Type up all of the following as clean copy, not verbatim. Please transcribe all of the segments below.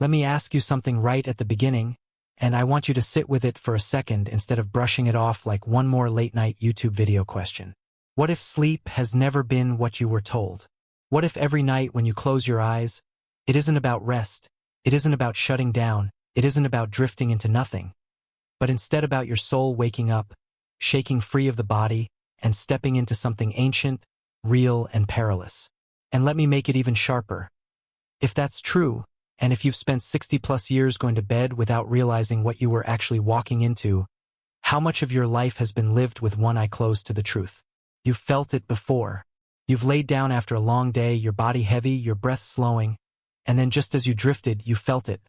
Let me ask you something right at the beginning, and I want you to sit with it for a second instead of brushing it off like one more late-night YouTube video question. What if sleep has never been what you were told? What if every night when you close your eyes, it isn't about rest, it isn't about shutting down, it isn't about drifting into nothing, but instead about your soul waking up, shaking free of the body, and stepping into something ancient, real, and perilous? And let me make it even sharper. If that's true, and if you've spent 60+ years going to bed without realizing what you were actually walking into, how much of your life has been lived with one eye closed to the truth? You've felt it before. You've laid down after a long day, your body heavy, your breath slowing, and then just as you drifted, you felt it.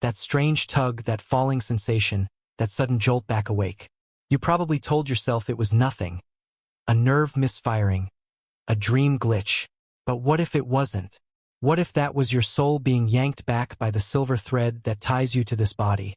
That strange tug, that falling sensation, that sudden jolt back awake. You probably told yourself it was nothing, a nerve misfiring, a dream glitch. But what if it wasn't? What if that was your soul being yanked back by the silver thread that ties you to this body?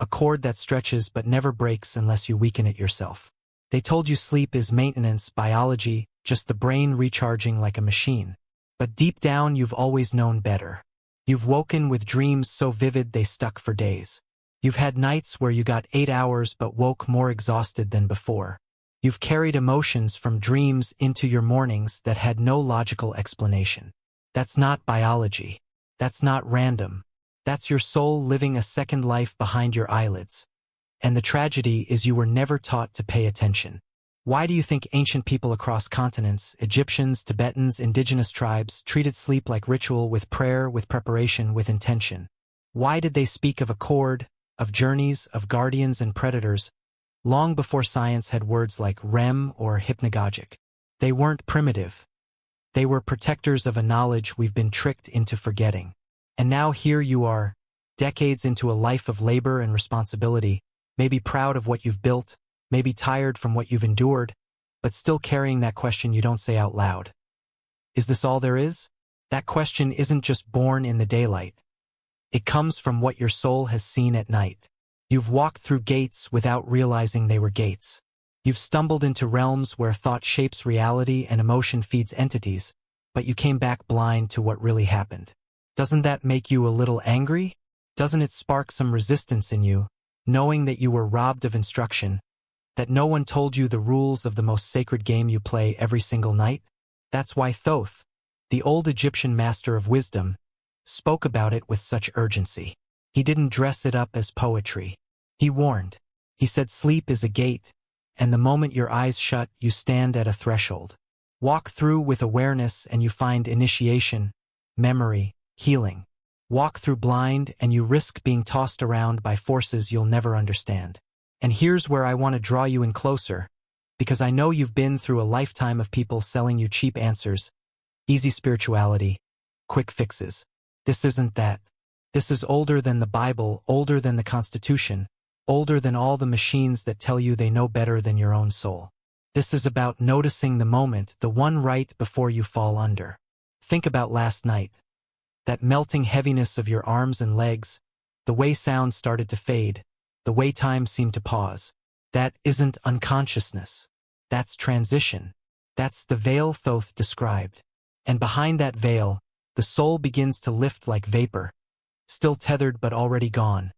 A cord that stretches but never breaks unless you weaken it yourself. They told you sleep is maintenance, biology, just the brain recharging like a machine. But deep down you've always known better. You've woken with dreams so vivid they stuck for days. You've had nights where you got 8 hours but woke more exhausted than before. You've carried emotions from dreams into your mornings that had no logical explanation. That's not biology. That's not random. That's your soul living a second life behind your eyelids. And the tragedy is you were never taught to pay attention. Why do you think ancient people across continents, Egyptians, Tibetans, indigenous tribes, treated sleep like ritual, with prayer, with preparation, with intention? Why did they speak of a cord, of journeys, of guardians and predators, long before science had words like REM or hypnagogic? They weren't primitive. They were protectors of a knowledge we've been tricked into forgetting. And now here you are, decades into a life of labor and responsibility, maybe proud of what you've built, maybe tired from what you've endured, but still carrying that question you don't say out loud. Is this all there is? That question isn't just born in the daylight. It comes from what your soul has seen at night. You've walked through gates without realizing they were gates. You've stumbled into realms where thought shapes reality and emotion feeds entities, but you came back blind to what really happened. Doesn't that make you a little angry? Doesn't it spark some resistance in you, knowing that you were robbed of instruction, that no one told you the rules of the most sacred game you play every single night? That's why Thoth, the old Egyptian master of wisdom, spoke about it with such urgency. He didn't dress it up as poetry. He warned. He said sleep is a gate, and the moment your eyes shut, you stand at a threshold. Walk through with awareness and you find initiation, memory, healing. Walk through blind and you risk being tossed around by forces you'll never understand. And here's where I want to draw you in closer, because I know you've been through a lifetime of people selling you cheap answers, easy spirituality, quick fixes. This isn't that. This is older than the Bible, older than the Constitution, older than all the machines that tell you they know better than your own soul. This is about noticing the moment, the one right before you fall under. Think about last night. That melting heaviness of your arms and legs, the way sound started to fade, the way time seemed to pause. That isn't unconsciousness. That's transition. That's the veil Thoth described. And behind that veil, the soul begins to lift like vapor, still tethered but already gone.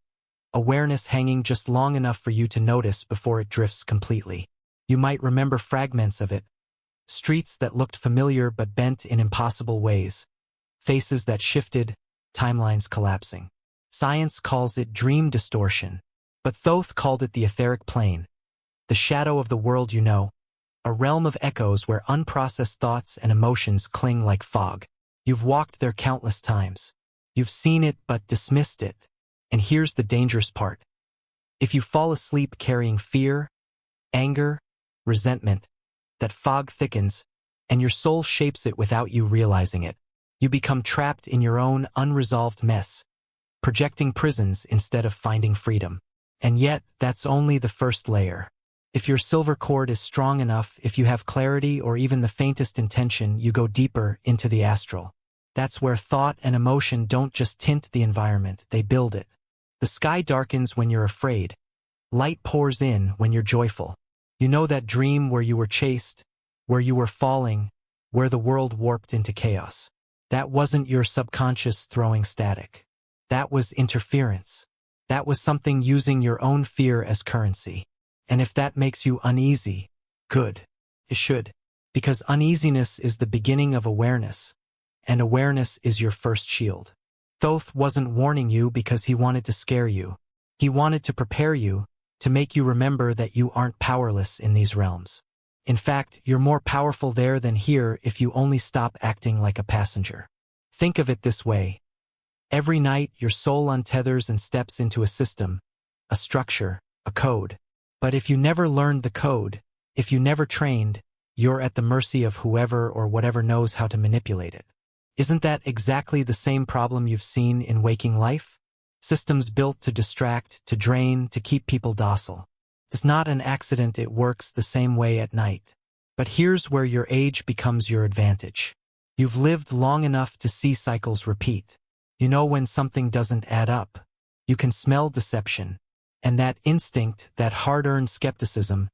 Awareness hanging just long enough for you to notice before it drifts completely. You might remember fragments of it. Streets that looked familiar but bent in impossible ways. Faces that shifted, timelines collapsing. Science calls it dream distortion, but Thoth called it the etheric plane, the shadow of the world you know, a realm of echoes where unprocessed thoughts and emotions cling like fog. You've walked there countless times. You've seen it but dismissed it. And here's the dangerous part. If you fall asleep carrying fear, anger, resentment, that fog thickens, and your soul shapes it without you realizing it. You become trapped in your own unresolved mess, projecting prisons instead of finding freedom. And yet, that's only the first layer. If your silver cord is strong enough, if you have clarity or even the faintest intention, you go deeper into the astral. That's where thought and emotion don't just tint the environment, they build it. The sky darkens when you're afraid. Light pours in when you're joyful. You know that dream where you were chased, where you were falling, where the world warped into chaos. That wasn't your subconscious throwing static. That was interference. That was something using your own fear as currency. And if that makes you uneasy, good. It should. Because uneasiness is the beginning of awareness, and awareness is your first shield. Thoth wasn't warning you because he wanted to scare you. He wanted to prepare you, to make you remember that you aren't powerless in these realms. In fact, you're more powerful there than here if you only stop acting like a passenger. Think of it this way. Every night, your soul untethers and steps into a system, a structure, a code. But if you never learned the code, if you never trained, you're at the mercy of whoever or whatever knows how to manipulate it. Isn't that exactly the same problem you've seen in waking life? Systems built to distract, to drain, to keep people docile. It's not an accident it works the same way at night. But here's where your age becomes your advantage. You've lived long enough to see cycles repeat. You know when something doesn't add up. You can smell deception. And that instinct, that hard-earned skepticism,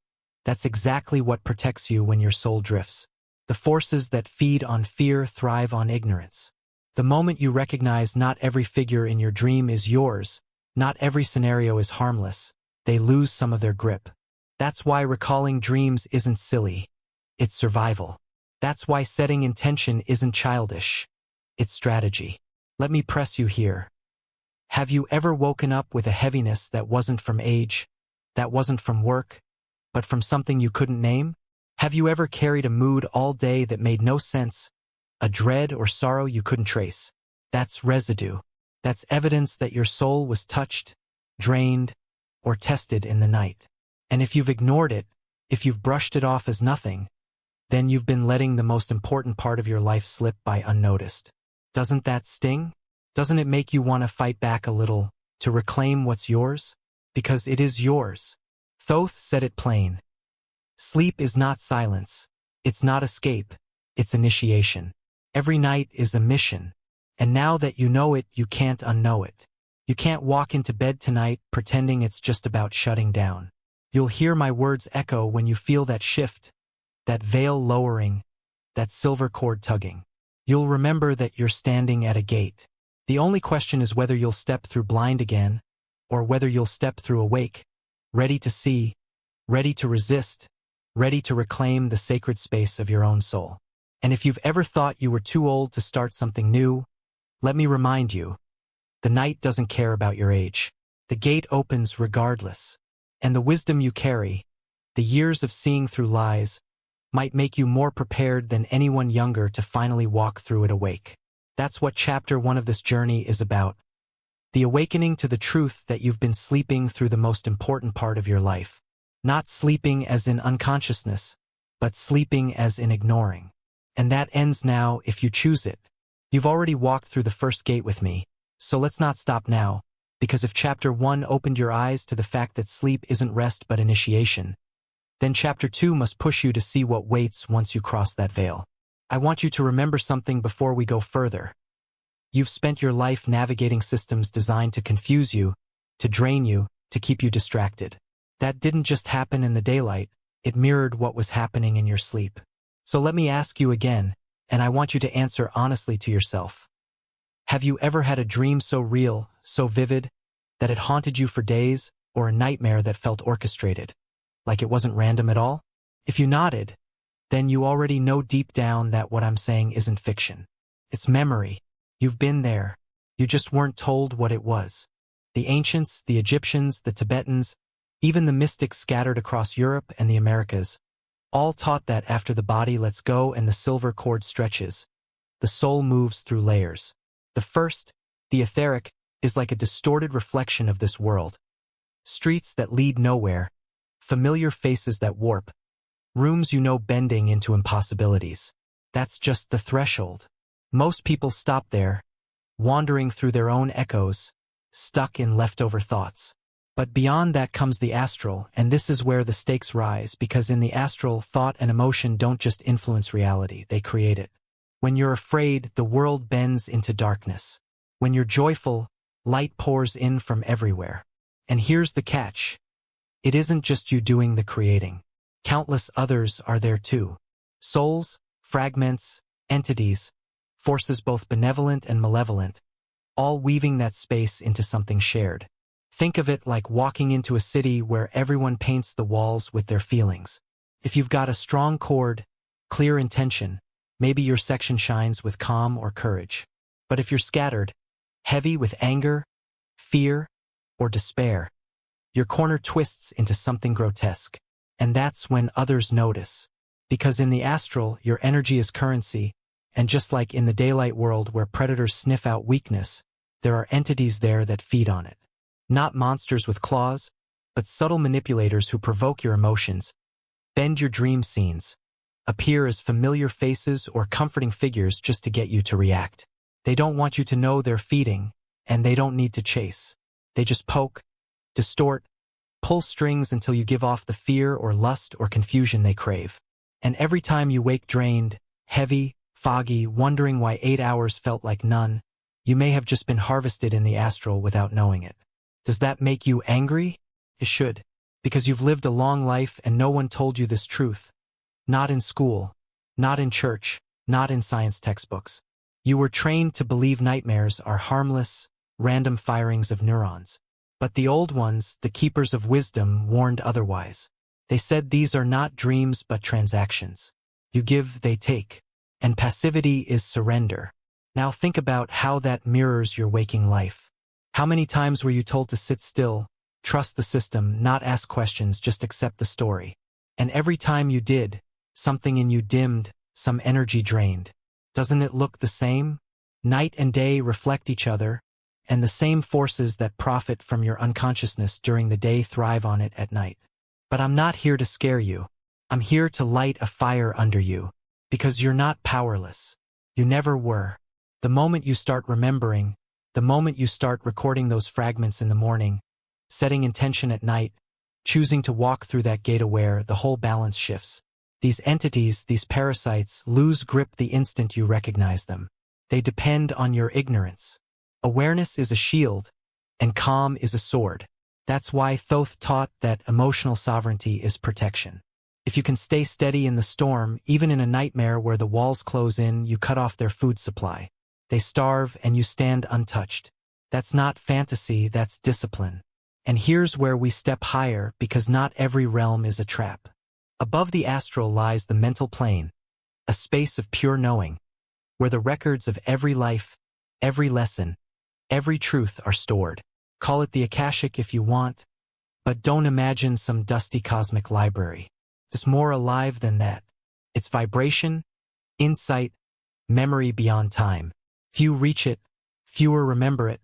that's exactly what protects you when your soul drifts. The forces that feed on fear thrive on ignorance. The moment you recognize not every figure in your dream is yours, not every scenario is harmless, they lose some of their grip. That's why recalling dreams isn't silly. It's survival. That's why setting intention isn't childish. It's strategy. Let me press you here. Have you ever woken up with a heaviness that wasn't from age, that wasn't from work, but from something you couldn't name? Have you ever carried a mood all day that made no sense, a dread or sorrow you couldn't trace? That's residue. That's evidence that your soul was touched, drained, or tested in the night. And if you've ignored it, if you've brushed it off as nothing, then you've been letting the most important part of your life slip by unnoticed. Doesn't that sting? Doesn't it make you want to fight back a little, to reclaim what's yours? Because it is yours. Thoth said it plain. Sleep is not silence. It's not escape. It's initiation. Every night is a mission. And now that you know it, you can't unknow it. You can't walk into bed tonight pretending it's just about shutting down. You'll hear my words echo when you feel that shift, that veil lowering, that silver cord tugging. You'll remember that you're standing at a gate. The only question is whether you'll step through blind again, or whether you'll step through awake, ready to see, ready to resist, ready to reclaim the sacred space of your own soul. And if you've ever thought you were too old to start something new, let me remind you, the night doesn't care about your age. The gate opens regardless. And the wisdom you carry, the years of seeing through lies, might make you more prepared than anyone younger to finally walk through it awake. That's what chapter 1 of this journey is about. The awakening to the truth that you've been sleeping through the most important part of your life. Not sleeping as in unconsciousness, but sleeping as in ignoring. And that ends now if you choose it. You've already walked through the first gate with me, so let's not stop now, because if chapter 1 opened your eyes to the fact that sleep isn't rest but initiation, then chapter 2 must push you to see what waits once you cross that veil. I want you to remember something before we go further. You've spent your life navigating systems designed to confuse you, to drain you, to keep you distracted. That didn't just happen in the daylight, it mirrored what was happening in your sleep. So let me ask you again, and I want you to answer honestly to yourself. Have you ever had a dream so real, so vivid, that it haunted you for days, or a nightmare that felt orchestrated? Like it wasn't random at all? If you nodded, then you already know deep down that what I'm saying isn't fiction. It's memory. You've been there. You just weren't told what it was. The ancients, the Egyptians, the Tibetans, even the mystics scattered across Europe and the Americas, all taught that after the body lets go and the silver cord stretches, the soul moves through layers. The first, the etheric, is like a distorted reflection of this world. Streets that lead nowhere, familiar faces that warp, rooms you know bending into impossibilities. That's just the threshold. Most people stop there, wandering through their own echoes, stuck in leftover thoughts. But beyond that comes the astral, and this is where the stakes rise, because in the astral, thought and emotion don't just influence reality, they create it. When you're afraid, the world bends into darkness. When you're joyful, light pours in from everywhere. And here's the catch. It isn't just you doing the creating. Countless others are there too. Souls, fragments, entities, forces both benevolent and malevolent, all weaving that space into something shared. Think of it like walking into a city where everyone paints the walls with their feelings. If you've got a strong chord, clear intention, maybe your section shines with calm or courage. But if you're scattered, heavy with anger, fear, or despair, your corner twists into something grotesque. And that's when others notice. Because in the astral, your energy is currency, and just like in the daylight world where predators sniff out weakness, there are entities there that feed on it. Not monsters with claws, but subtle manipulators who provoke your emotions, bend your dream scenes, appear as familiar faces or comforting figures just to get you to react. They don't want you to know they're feeding, and they don't need to chase. They just poke, distort, pull strings until you give off the fear or lust or confusion they crave. And every time you wake drained, heavy, foggy, wondering why 8 hours felt like none, you may have just been harvested in the astral without knowing it. Does that make you angry? It should, because you've lived a long life and no one told you this truth. Not in school, not in church, not in science textbooks. You were trained to believe nightmares are harmless, random firings of neurons. But the old ones, the keepers of wisdom, warned otherwise. They said these are not dreams but transactions. You give, they take. And passivity is surrender. Now think about how that mirrors your waking life. How many times were you told to sit still, trust the system, not ask questions, just accept the story? And every time you did, something in you dimmed, some energy drained. Doesn't it look the same? Night and day reflect each other, and the same forces that profit from your unconsciousness during the day thrive on it at night. But I'm not here to scare you. I'm here to light a fire under you, because you're not powerless. You never were. The moment you start remembering, the moment you start recording those fragments in the morning, setting intention at night, choosing to walk through that gate aware, the whole balance shifts. These entities, these parasites, lose grip the instant you recognize them. They depend on your ignorance. Awareness is a shield, and calm is a sword. That's why Thoth taught that emotional sovereignty is protection. If you can stay steady in the storm, even in a nightmare where the walls close in, you cut off their food supply. They starve and you stand untouched. That's not fantasy, that's discipline. And here's where we step higher, because not every realm is a trap. Above the astral lies the mental plane, a space of pure knowing, where the records of every life, every lesson, every truth are stored. Call it the Akashic if you want, but don't imagine some dusty cosmic library. It's more alive than that. It's vibration, insight, memory beyond time. Few reach it, fewer remember it,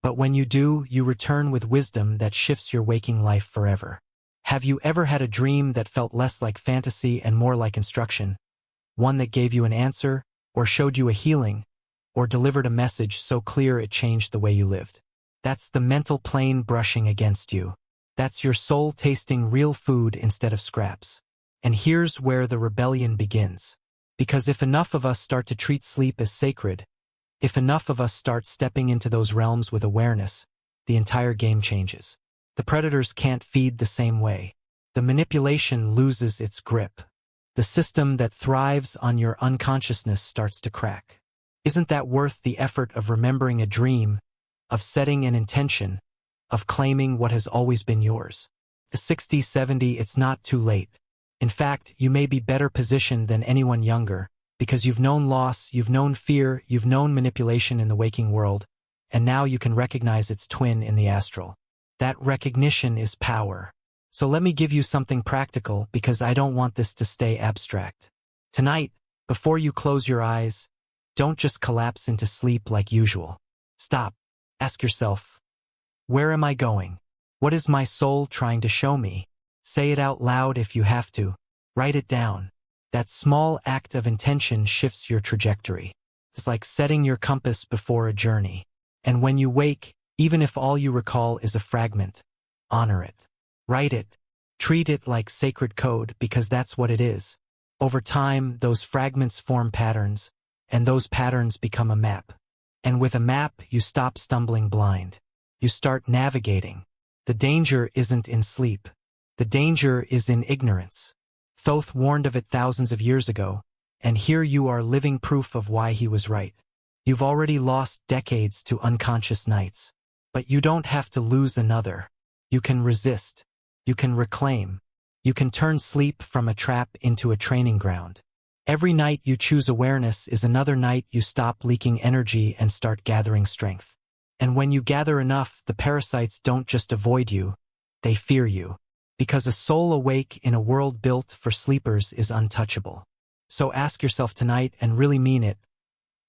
but when you do, you return with wisdom that shifts your waking life forever. Have you ever had a dream that felt less like fantasy and more like instruction? One that gave you an answer, or showed you a healing, or delivered a message so clear it changed the way you lived? That's the mental plane brushing against you. That's your soul tasting real food instead of scraps. And here's where the rebellion begins. Because if enough of us start to treat sleep as sacred, if enough of us start stepping into those realms with awareness, the entire game changes. The predators can't feed the same way. The manipulation loses its grip. The system that thrives on your unconsciousness starts to crack. Isn't that worth the effort of remembering a dream, of setting an intention, of claiming what has always been yours? At 60, 70, it's not too late. In fact, you may be better positioned than anyone younger, because you've known loss, you've known fear, you've known manipulation in the waking world, and now you can recognize its twin in the astral. That recognition is power. So let me give you something practical, because I don't want this to stay abstract. Tonight, before you close your eyes, don't just collapse into sleep like usual. Stop. Ask yourself, where am I going? What is my soul trying to show me? Say it out loud if you have to. Write it down. That small act of intention shifts your trajectory. It's like setting your compass before a journey. And when you wake, even if all you recall is a fragment, honor it. Write it. Treat it like sacred code, because that's what it is. Over time, those fragments form patterns, and those patterns become a map. And with a map, you stop stumbling blind. You start navigating. The danger isn't in sleep. The danger is in ignorance. Thoth warned of it thousands of years ago, and here you are living proof of why he was right. You've already lost decades to unconscious nights. But you don't have to lose another. You can resist. You can reclaim. You can turn sleep from a trap into a training ground. Every night you choose awareness is another night you stop leaking energy and start gathering strength. And when you gather enough, the parasites don't just avoid you, they fear you. Because a soul awake in a world built for sleepers is untouchable. So ask yourself tonight, and really mean it,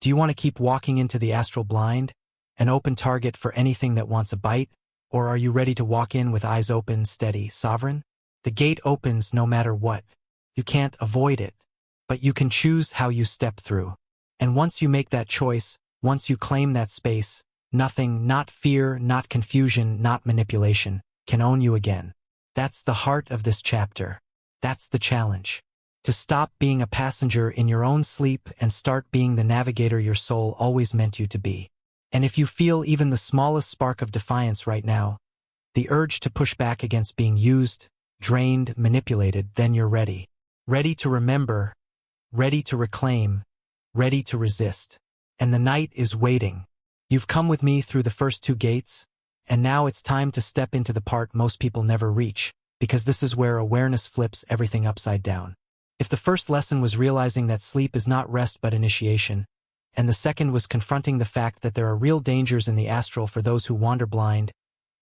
do you want to keep walking into the astral blind, an open target for anything that wants a bite? Or are you ready to walk in with eyes open, steady, sovereign? The gate opens no matter what. You can't avoid it, but you can choose how you step through. And once you make that choice, once you claim that space, nothing, not fear, not confusion, not manipulation, can own you again. That's the heart of this chapter. That's the challenge. To stop being a passenger in your own sleep and start being the navigator your soul always meant you to be. And if you feel even the smallest spark of defiance right now, the urge to push back against being used, drained, manipulated, then you're ready. Ready to remember, ready to reclaim, ready to resist. And the night is waiting. You've come with me through the first two gates, and now it's time to step into the part most people never reach, because this is where awareness flips everything upside down. If the first lesson was realizing that sleep is not rest but initiation, and the second was confronting the fact that there are real dangers in the astral for those who wander blind,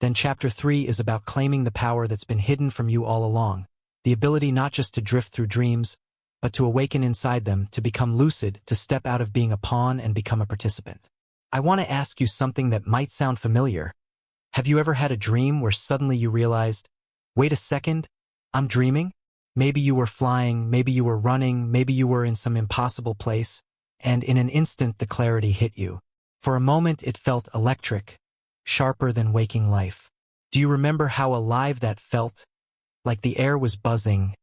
then chapter 3 is about claiming the power that's been hidden from you all along, the ability not just to drift through dreams, but to awaken inside them, to become lucid, to step out of being a pawn and become a participant. I want to ask you something that might sound familiar. Have you ever had a dream where suddenly you realized, wait a second, I'm dreaming? Maybe you were flying, maybe you were running, maybe you were in some impossible place, and in an instant the clarity hit you. For a moment it felt electric, sharper than waking life. Do you remember how alive that felt? Like the air was buzzing,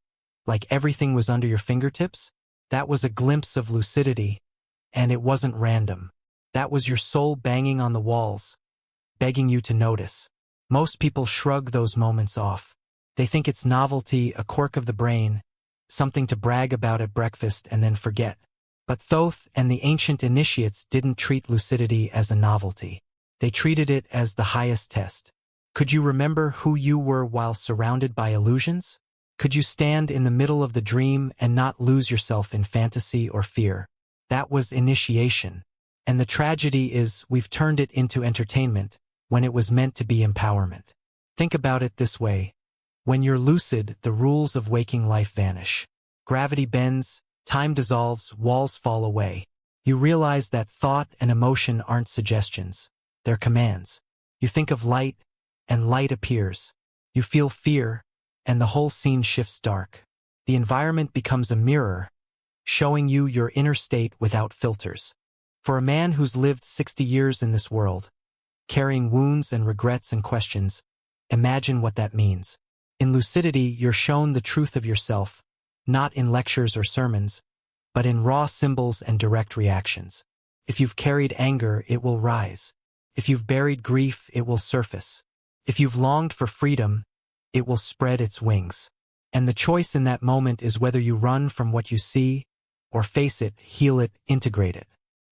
like everything was under your fingertips? That was a glimpse of lucidity, and it wasn't random. That was your soul banging on the walls, begging you to notice. Most people shrug those moments off. They think it's novelty, a quirk of the brain, something to brag about at breakfast and then forget. But Thoth and the ancient initiates didn't treat lucidity as a novelty. They treated it as the highest test. Could you remember who you were while surrounded by illusions? Could you stand in the middle of the dream and not lose yourself in fantasy or fear? That was initiation. And the tragedy is we've turned it into entertainment when it was meant to be empowerment. Think about it this way. When you're lucid, the rules of waking life vanish. Gravity bends, time dissolves, walls fall away. You realize that thought and emotion aren't suggestions. They're commands. You think of light, and light appears. You feel fear, and the whole scene shifts dark. The environment becomes a mirror, showing you your inner state without filters. For a man who's lived 60 years in this world, carrying wounds and regrets and questions, imagine what that means. In lucidity, you're shown the truth of yourself, not in lectures or sermons, but in raw symbols and direct reactions. If you've carried anger, it will rise. If you've buried grief, it will surface. If you've longed for freedom, it will spread its wings. And the choice in that moment is whether you run from what you see, or face it, heal it, integrate it.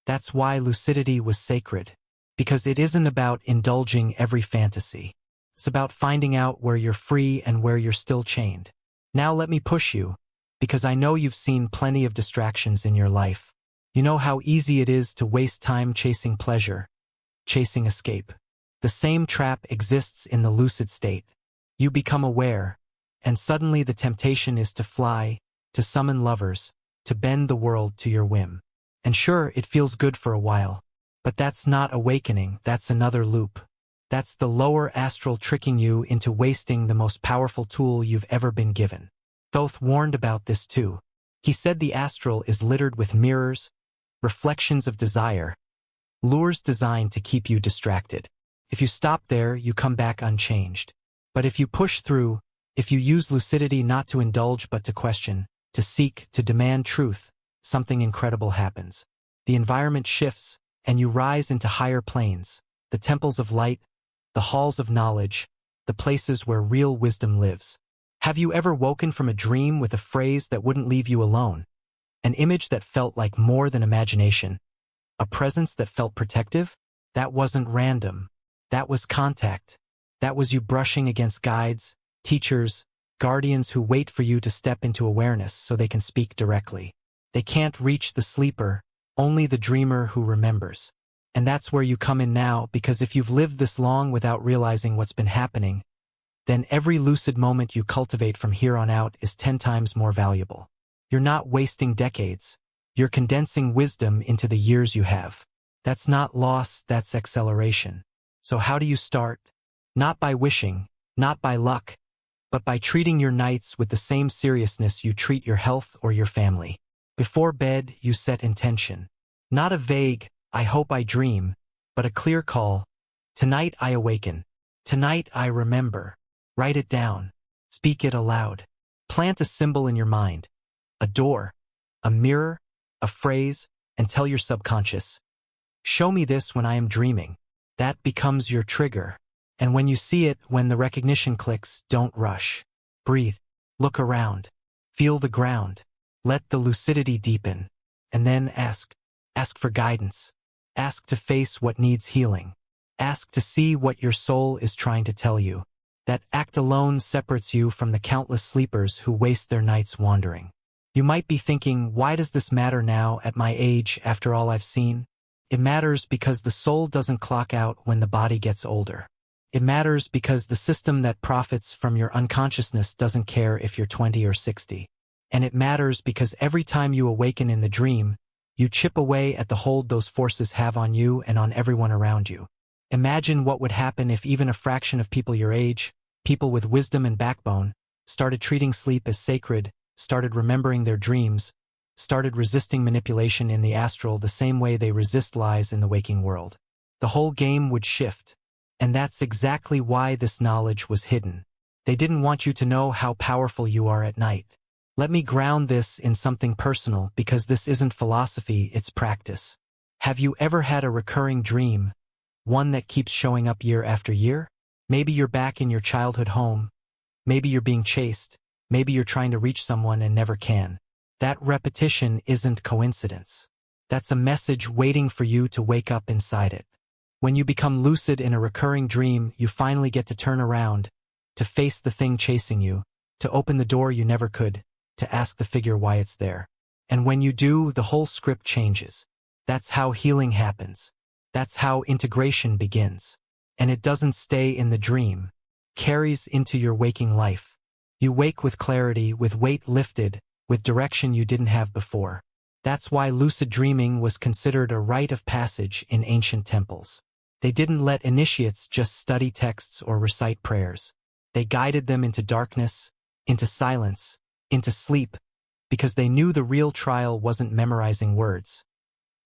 That's why lucidity was sacred, because it isn't about indulging every fantasy. It's about finding out where you're free and where you're still chained. Now let me push you, because I know you've seen plenty of distractions in your life. You know how easy it is to waste time chasing pleasure, chasing escape. The same trap exists in the lucid state. You become aware, and suddenly the temptation is to fly, to summon lovers, to bend the world to your whim. And sure, it feels good for a while, but that's not awakening, that's another loop. That's the lower astral tricking you into wasting the most powerful tool you've ever been given. Thoth warned about this too. He said the astral is littered with mirrors, reflections of desire, lures designed to keep you distracted. If you stop there, you come back unchanged. But if you push through, if you use lucidity not to indulge but to question, to seek, to demand truth, something incredible happens. The environment shifts, and you rise into higher planes, the temples of light, the halls of knowledge, the places where real wisdom lives. Have you ever woken from a dream with a phrase that wouldn't leave you alone? An image that felt like more than imagination? A presence that felt protective? That wasn't random. That was contact. That was you brushing against guides, teachers, guardians who wait for you to step into awareness so they can speak directly. They can't reach the sleeper, only the dreamer who remembers. And that's where you come in now, because if you've lived this long without realizing what's been happening, then every lucid moment you cultivate from here on out is 10 times more valuable. You're not wasting decades. You're condensing wisdom into the years you have. That's not loss, that's acceleration. So how do you start? Not by wishing, not by luck, but by treating your nights with the same seriousness you treat your health or your family. Before bed, you set intention. Not a vague, I hope I dream, but a clear call. Tonight I awaken. Tonight I remember. Write it down. Speak it aloud. Plant a symbol in your mind. A door, a mirror, a phrase, and tell your subconscious, show me this when I am dreaming. That becomes your trigger. And when you see it, when the recognition clicks, don't rush. Breathe. Look around. Feel the ground. Let the lucidity deepen. And then ask. Ask for guidance. Ask to face what needs healing. Ask to see what your soul is trying to tell you. That act alone separates you from the countless sleepers who waste their nights wandering. You might be thinking, why does this matter now at my age after all I've seen? It matters because the soul doesn't clock out when the body gets older. It matters because the system that profits from your unconsciousness doesn't care if you're 20 or 60. And it matters because every time you awaken in the dream, you chip away at the hold those forces have on you and on everyone around you. Imagine what would happen if even a fraction of people your age, people with wisdom and backbone, started treating sleep as sacred, started remembering their dreams, started resisting manipulation in the astral the same way they resist lies in the waking world. The whole game would shift. And that's exactly why this knowledge was hidden. They didn't want you to know how powerful you are at night. Let me ground this in something personal, because this isn't philosophy, it's practice. Have you ever had a recurring dream? One that keeps showing up year after year? Maybe you're back in your childhood home. Maybe you're being chased. Maybe you're trying to reach someone and never can. That repetition isn't coincidence. That's a message waiting for you to wake up inside it. When you become lucid in a recurring dream, you finally get to turn around, to face the thing chasing you, to open the door you never could, to ask the figure why it's there. And when you do, the whole script changes. That's how healing happens. That's how integration begins. And it doesn't stay in the dream. Carries into your waking life. You wake with clarity, with weight lifted, with direction you didn't have before. That's why lucid dreaming was considered a rite of passage in ancient temples. They didn't let initiates just study texts or recite prayers. They guided them into darkness, into silence, into sleep, because they knew the real trial wasn't memorizing words.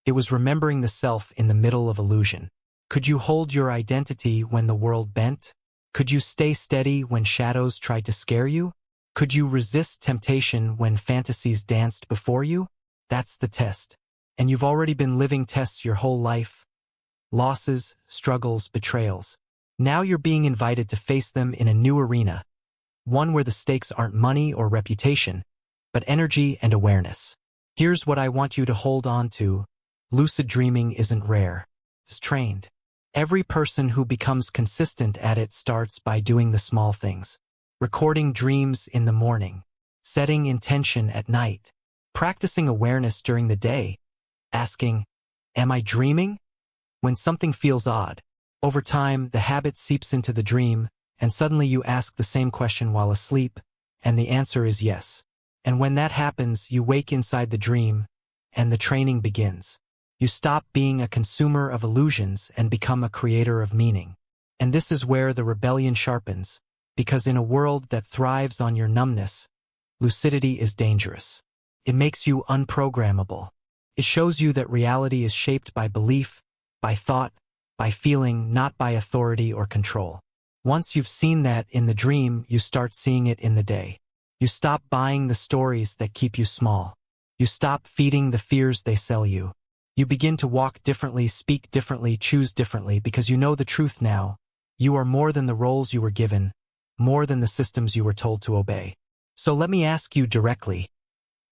It was remembering the self in the middle of illusion. Could you hold your identity when the world bent? Could you stay steady when shadows tried to scare you? Could you resist temptation when fantasies danced before you? That's the test. And you've already been living tests your whole life. Losses, struggles, betrayals. Now you're being invited to face them in a new arena. One where the stakes aren't money or reputation, but energy and awareness. Here's what I want you to hold on to. Lucid dreaming isn't rare. It's trained. Every person who becomes consistent at it starts by doing the small things. Recording dreams in the morning. Setting intention at night. Practicing awareness during the day. Asking, am I dreaming? When something feels odd. Over time, the habit seeps into the dream, and suddenly you ask the same question while asleep, and the answer is yes. And when that happens, you wake inside the dream, and the training begins. You stop being a consumer of illusions and become a creator of meaning. And this is where the rebellion sharpens, because in a world that thrives on your numbness, lucidity is dangerous. It makes you unprogrammable. It shows you that reality is shaped by belief, by thought, by feeling, not by authority or control. Once you've seen that in the dream, you start seeing it in the day. You stop buying the stories that keep you small. You stop feeding the fears they sell you. You begin to walk differently, speak differently, choose differently, because you know the truth now. You are more than the roles you were given, more than the systems you were told to obey. So let me ask you directly,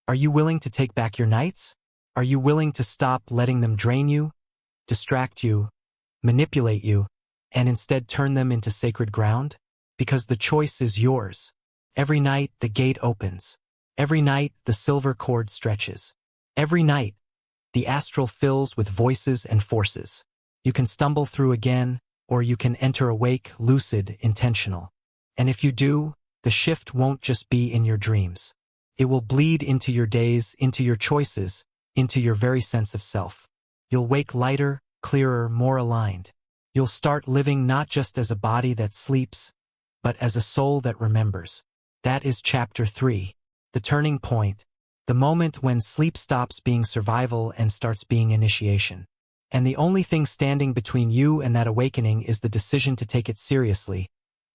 are you willing to take back your nights? Are you willing to stop letting them drain you, distract you, manipulate you, and instead turn them into sacred ground? Because the choice is yours. Every night the gate opens. Every night the silver cord stretches. Every night the astral fills with voices and forces. You can stumble through again, or you can enter awake, lucid, intentional. And if you do, the shift won't just be in your dreams. It will bleed into your days, into your choices, into your very sense of self. You'll wake lighter, clearer, more aligned. You'll start living not just as a body that sleeps, but as a soul that remembers. That is chapter 3, the turning point, the moment when sleep stops being survival and starts being initiation. And the only thing standing between you and that awakening is the decision to take it seriously,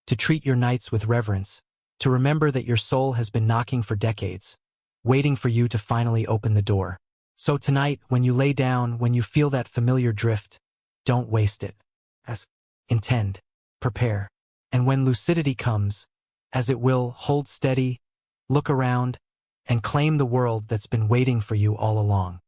to treat your nights with reverence, to remember that your soul has been knocking for decades, waiting for you to finally open the door. So tonight, when you lay down, when you feel that familiar drift, don't waste it. Intend, prepare. And when lucidity comes, as it will, hold steady, look around, and claim the world that's been waiting for you all along.